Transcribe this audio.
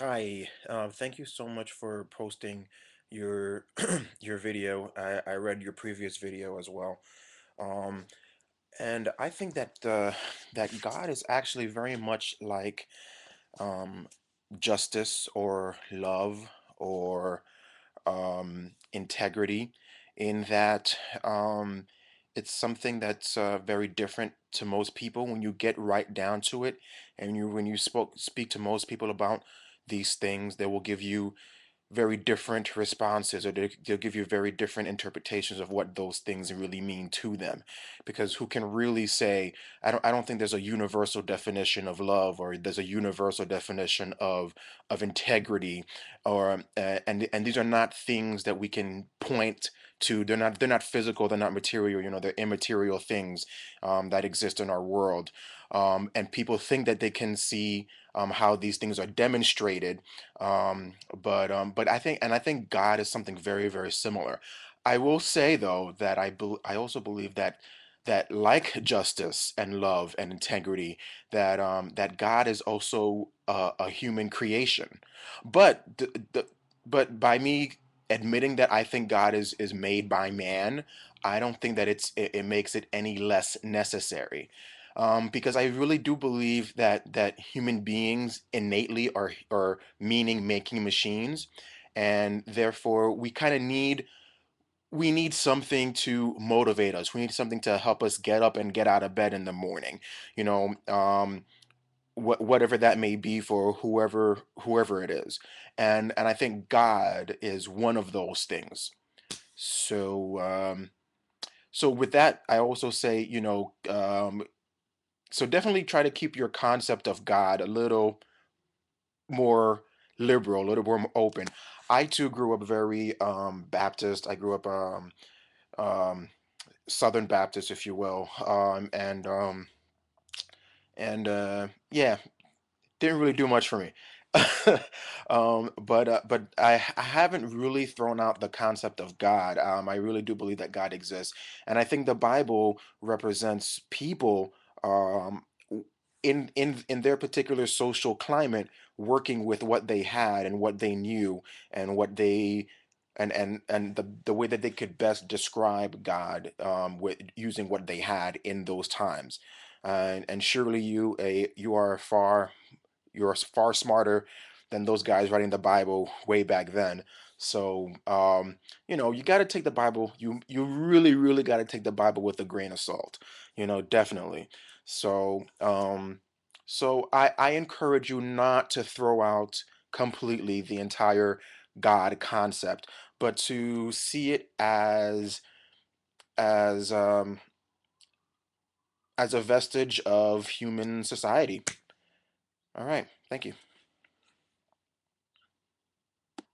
Hi, thank you so much for posting your your video. I read your previous video as well. Um, and I think that God is actually very much like um, justice or love or integrity in that it's something that's very different to most people when you get right down to it, and when you speak to most people about these things, they will give you very different responses, or they'll give you very different interpretations of what those things really mean to them, because who can really say, I don't think there's a universal definition of love, or there's a universal definition of integrity, or and these are not things that we can point to. They're not physical, they're not material, they're immaterial things that exist in our world. And people think that they can see how these things are demonstrated, but I think God is something very, very similar. I will say though that I also believe that like justice and love and integrity, that God is also a human creation. But but by me admitting that I think God is made by man, I don't think that it makes it any less necessary. Because I really do believe that human beings innately are meaning making machines, and therefore we need something to motivate us. We need something to help us get up and get out of bed in the morning. You know, whatever that may be for whoever it is, and I think God is one of those things. So so with that, I also say, so definitely try to keep your concept of God a little more liberal, a little more open. I too grew up very Baptist. I grew up um, Southern Baptist, if you will, and yeah, didn't really do much for me. But I haven't really thrown out the concept of God. I really do believe that God exists, and I think the Bible represents people w- in their particular social climate, working with what they had and what they knew, and what they and the way that they could best describe God, with using what they had in those times. And surely you're far smarter than those guys writing the Bible way back then. So you got to take the Bible. You really, really got to take the Bible with a grain of salt. Definitely. So I encourage you not to throw out completely the entire God concept, but to see it as um as a vestige of human society. All right. Thank you.